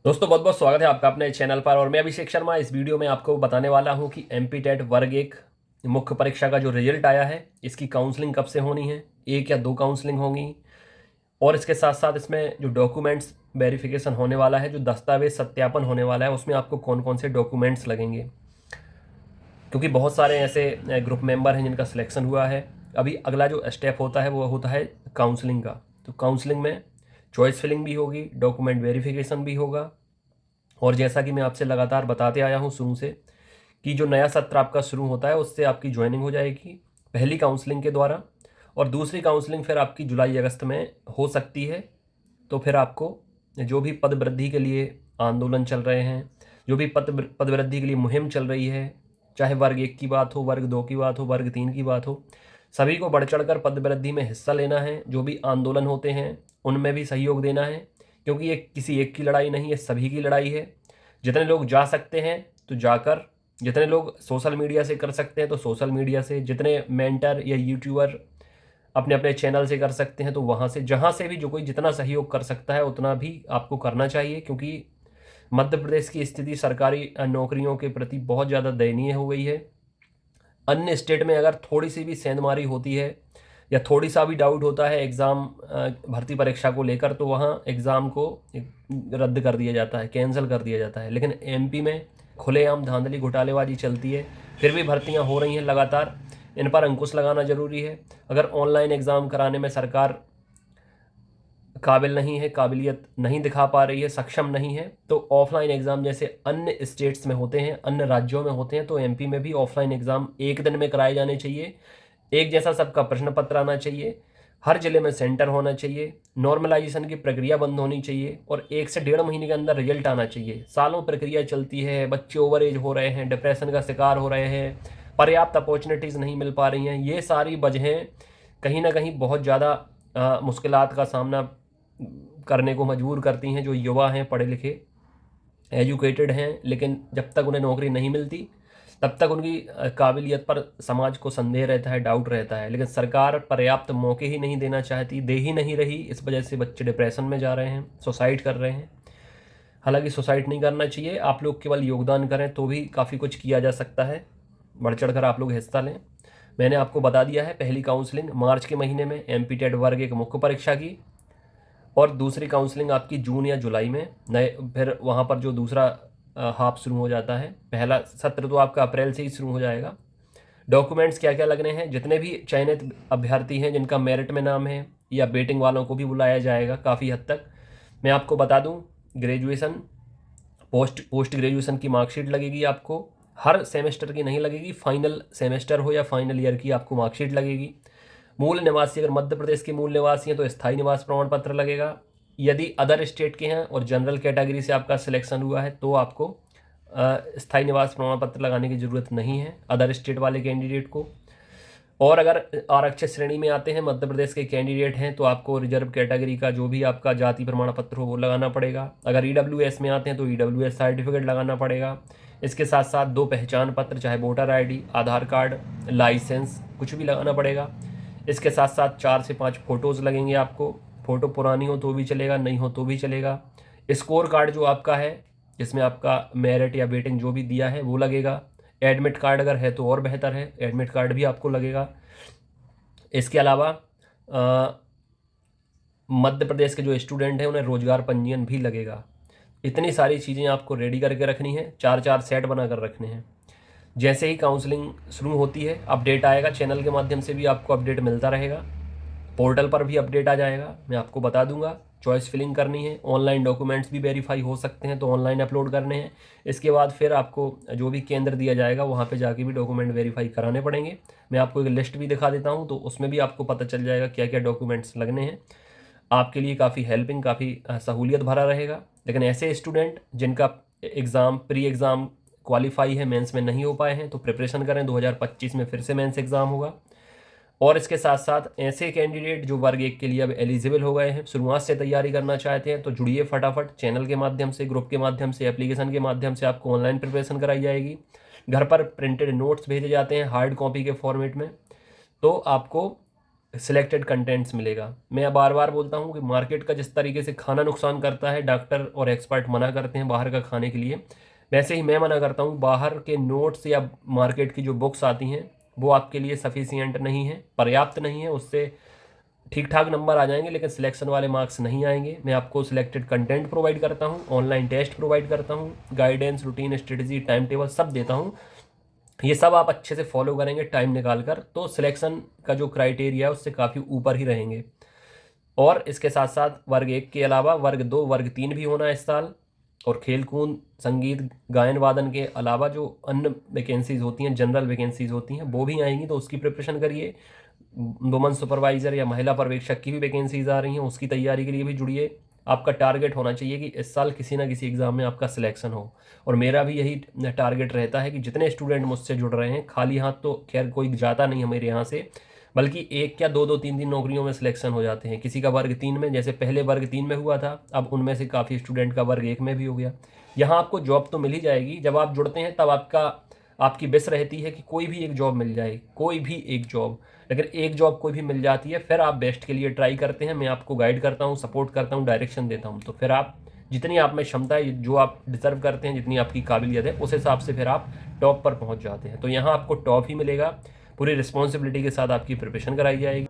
दोस्तों बहुत बहुत स्वागत है आपका अपने चैनल पर। और मैं अभिषेक शर्मा इस वीडियो में आपको बताने वाला हूं कि एमपी टेट वर्ग एक मुख्य परीक्षा का जो रिजल्ट आया है इसकी काउंसलिंग कब से होनी है, एक या दो काउंसलिंग होंगी। और इसके साथ साथ इसमें जो डॉक्यूमेंट्स वेरिफिकेशन होने वाला है, जो दस्तावेज सत्यापन होने वाला है, उसमें आपको कौन कौन से डॉक्यूमेंट्स लगेंगे, क्योंकि बहुत सारे ऐसे ग्रुप मेंबर हैं जिनका सिलेक्शन हुआ है। अभी अगला जो स्टेप होता है वो होता है काउंसलिंग का। तो काउंसलिंग में चॉइस फिलिंग भी होगी, डॉक्यूमेंट वेरिफिकेशन भी होगा। और जैसा कि मैं आपसे लगातार बताते आया हूँ शुरू से कि जो नया सत्र आपका शुरू होता है उससे आपकी ज्वाइनिंग हो जाएगी पहली काउंसलिंग के द्वारा, और दूसरी काउंसलिंग फिर आपकी जुलाई अगस्त में हो सकती है। तो फिर आपको जो भी पद वृद्धि के लिए आंदोलन चल रहे हैं, जो भी पद वृद्धि के लिए मुहिम चल रही है, चाहे वर्ग एक की बात हो, वर्ग दो की बात हो, वर्ग तीन की बात हो, सभी को बढ़ चढ़ कर पद वृद्धि में हिस्सा लेना है। जो भी आंदोलन होते हैं उनमें भी सहयोग देना है, क्योंकि ये किसी एक की लड़ाई नहीं है, सभी की लड़ाई है। जितने लोग जा सकते हैं तो जाकर, जितने लोग सोशल मीडिया से कर सकते हैं तो सोशल मीडिया से, जितने मेंटर या यूट्यूबर अपने अपने चैनल से कर सकते हैं तो वहाँ से, जहाँ से भी जो कोई जितना सहयोग कर सकता है उतना भी आपको करना चाहिए। क्योंकि मध्य प्रदेश की स्थिति सरकारी नौकरियों के प्रति बहुत ज़्यादा दयनीय हो गई है। अन्य स्टेट में अगर थोड़ी सी भी सेंधमारी होती है या थोड़ी सा भी डाउट होता है एग्ज़ाम भर्ती परीक्षा को लेकर, तो वहाँ एग्ज़ाम को रद्द कर दिया जाता है, कैंसिल कर दिया जाता है। लेकिन एमपी में खुलेआम धांधली घोटालेबाजी चलती है, फिर भी भर्तियाँ हो रही हैं लगातार। इन पर अंकुश लगाना ज़रूरी है। अगर ऑनलाइन एग्ज़ाम कराने में सरकार काबिल नहीं है, काबिलियत नहीं दिखा पा रही है, सक्षम नहीं है, तो ऑफलाइन एग्ज़ाम जैसे अन्य स्टेट्स में होते हैं, अन्य राज्यों में होते हैं, तो एमपी में भी ऑफलाइन एग्ज़ाम एक दिन में कराए जाने चाहिए। एक जैसा सबका प्रश्न पत्र आना चाहिए, हर जिले में सेंटर होना चाहिए, नॉर्मलाइजेशन की प्रक्रिया बंद होनी चाहिए और 1 से 1.5 महीने के अंदर रिजल्ट आना चाहिए। सालों प्रक्रिया चलती है, बच्चे ओवर एज हो रहे हैं, डिप्रेशन का शिकार हो रहे हैं, पर्याप्त अपॉर्चुनिटीज़ नहीं मिल पा रही हैं। ये सारी वजहें कहीं ना कहीं बहुत ज़्यादा मुश्किलात का सामना करने को मजबूर करती हैं। जो युवा हैं, पढ़े लिखे, एजुकेटेड हैं, लेकिन जब तक उन्हें नौकरी नहीं मिलती तब तक उनकी काबिलियत पर समाज को संदेह रहता है, डाउट रहता है। लेकिन सरकार पर्याप्त मौके ही नहीं देना चाहती, दे ही नहीं रही। इस वजह से बच्चे डिप्रेशन में जा रहे हैं, सुसाइड कर रहे हैं। हालांकि सुसाइड नहीं करना चाहिए, आप लोग केवल योगदान करें तो भी काफ़ी कुछ किया जा सकता है। बढ़ चढ़ कर आप लोग हिस्सा लें। मैंने आपको बता दिया है, पहली काउंसलिंग मार्च के महीने में एमपी टेट वर्ग एक मुख्य परीक्षा की, और दूसरी काउंसलिंग आपकी जून या जुलाई में। नए फिर वहाँ पर जो दूसरा हाफ शुरू हो जाता है, पहला सत्र तो आपका अप्रैल से ही शुरू हो जाएगा। डॉक्यूमेंट्स क्या क्या लगने हैं, जितने भी चयनित अभ्यर्थी हैं जिनका मेरिट में नाम है, या बेटिंग वालों को भी बुलाया जाएगा काफ़ी हद तक। मैं आपको बता दूं, ग्रेजुएशन, पोस्ट ग्रेजुएशन की मार्कशीट लगेगी आपको। हर सेमेस्टर की नहीं लगेगी, फाइनल सेमेस्टर हो या फाइनल ईयर की आपको मार्कशीट लगेगी। मूल निवासी, अगर मध्य प्रदेश के मूल निवासी हैं तो स्थायी निवास प्रमाण पत्र लगेगा। यदि अदर स्टेट के हैं और जनरल कैटेगरी से आपका सिलेक्शन हुआ है तो आपको स्थायी निवास प्रमाण पत्र लगाने की ज़रूरत नहीं है अदर स्टेट वाले कैंडिडेट को। और अगर आरक्षित श्रेणी में आते हैं, मध्य प्रदेश के कैंडिडेट हैं, तो आपको रिजर्व कैटेगरी का जो भी आपका जाति प्रमाण पत्र हो वो लगाना पड़ेगा। अगर ईडब्ल्यूएस में आते हैं तो ईडब्ल्यूएस सर्टिफिकेट लगाना पड़ेगा। इसके साथ साथ 2 पहचान पत्र, चाहे वोटर आईडी, आधार कार्ड, लाइसेंस, कुछ भी लगाना पड़ेगा। इसके साथ साथ 4 से 5 फ़ोटोज़ लगेंगे आपको। फ़ोटो पुरानी हो तो भी चलेगा, नहीं हो तो भी चलेगा। स्कोर कार्ड जो आपका है, जिसमें आपका मेरिट या वेटिंग जो भी दिया है वो लगेगा। एडमिट कार्ड अगर है तो और बेहतर है, एडमिट कार्ड भी आपको लगेगा। इसके अलावा मध्य प्रदेश के जो स्टूडेंट हैं उन्हें रोजगार पंजीयन भी लगेगा। इतनी सारी चीज़ें आपको रेडी करके रखनी है, 4-4 सेट बना कर रखने हैं। जैसे ही काउंसलिंग शुरू होती है अपडेट आएगा, चैनल के माध्यम से भी आपको अपडेट मिलता रहेगा, पोर्टल पर भी अपडेट आ जाएगा, मैं आपको बता दूंगा। चॉइस फिलिंग करनी है, ऑनलाइन डॉक्यूमेंट्स भी वेरीफाई हो सकते हैं तो ऑनलाइन अपलोड करने हैं। इसके बाद फिर आपको जो भी केंद्र दिया जाएगा वहाँ पे जाके भी डॉक्यूमेंट वेरीफाई कराने पड़ेंगे। मैं आपको एक लिस्ट भी दिखा देता हूँ, तो उसमें भी आपको पता चल जाएगा क्या क्या डॉक्यूमेंट्स लगने हैं। आपके लिए काफ़ी हेल्पिंग, काफ़ी सहूलियत भरा रहेगा। लेकिन ऐसे स्टूडेंट जिनका एग्ज़ाम, प्री एग्ज़ाम क्वालिफाई है, मेंस में नहीं हो पाए हैं, तो प्रिपरेशन करें। 2025 में फिर से मेंस एग्ज़ाम होगा। और इसके साथ साथ ऐसे कैंडिडेट जो वर्ग एक के लिए अब एलिजिबल हो गए हैं, शुरुआत से तैयारी करना चाहते हैं, तो जुड़िए फटाफट। चैनल के माध्यम से, ग्रुप के माध्यम से, एप्लीकेशन के माध्यम से आपको ऑनलाइन प्रिपरेशन कराई जाएगी। घर पर प्रिंटेड नोट्स भेजे जाते हैं हार्ड कॉपी के फॉर्मेट में। तो आपको सिलेक्टेड कंटेंट्स मिलेगा। मैं बार बार बोलता हूँ कि मार्केट का जिस तरीके से खाना नुकसान करता है, डॉक्टर और एक्सपर्ट मना करते हैं बाहर का खाने के लिए, वैसे ही मैं मना करता हूँ बाहर के नोट्स या मार्केट की जो बुक्स आती हैं वो आपके लिए सफिशियंट नहीं है, पर्याप्त नहीं है। उससे ठीक ठाक नंबर आ जाएंगे लेकिन सिलेक्शन वाले मार्क्स नहीं आएंगे। मैं आपको सिलेक्टेड कंटेंट प्रोवाइड करता हूँ, ऑनलाइन टेस्ट प्रोवाइड करता हूँ, guidance, routine, strategy, time table सब देता हूँ। ये सब आप अच्छे से फॉलो करेंगे टाइम निकाल कर तो सिलेक्शन का जो क्राइटेरिया है उससे काफ़ी ऊपर ही रहेंगे। और इसके साथ साथ वर्ग 1 के अलावा वर्ग 2, वर्ग 3 भी होना है इस साल। और खेल कूद, संगीत, गायन वादन के अलावा जो अन्य वैकेंसीज होती हैं, जनरल वैकेंसीज होती हैं, वो भी आएंगी, तो उसकी प्रिपरेशन करिए। वुमन सुपरवाइज़र या महिला पर्यवेक्षक की भी वैकेंसीज आ रही हैं, उसकी तैयारी के लिए भी जुड़िए। आपका टारगेट होना चाहिए कि इस साल किसी ना किसी एग्ज़ाम में आपका सिलेक्शन हो। और मेरा भी यही टारगेट रहता है कि जितने स्टूडेंट मुझसे जुड़ रहे हैं, खाली हाथ तो खैर कोई जाता नहीं है मेरे यहाँ से, बल्कि एक या दो दो तीन तीन नौकरियों में सिलेक्शन हो जाते हैं। किसी का वर्ग 3 में, जैसे पहले वर्ग 3 में हुआ था, अब उनमें से काफ़ी स्टूडेंट का वर्ग 1 में भी हो गया। यहाँ आपको जॉब तो मिल ही जाएगी। जब आप जुड़ते हैं तब आपकी विश रहती है कि कोई भी एक जॉब मिल जाए, कोई भी एक जॉब। लेकिन एक जॉब कोई भी मिल जाती है, फिर आप बेस्ट के लिए ट्राई करते हैं, मैं आपको गाइड करता हूँ, सपोर्ट करता हूँ, डायरेक्शन देता हूँ। तो फिर आप जितनी आप में क्षमता है, जो आप डिजर्व करते हैं, जितनी आपकी काबिलियत है, उस हिसाब से फिर आप टॉप पर पहुँच जाते हैं। तो यहाँ आपको टॉप ही मिलेगा। पूरी रिस्पॉन्सिबिलिटी के साथ आपकी प्रिपरेशन कराई जाएगी।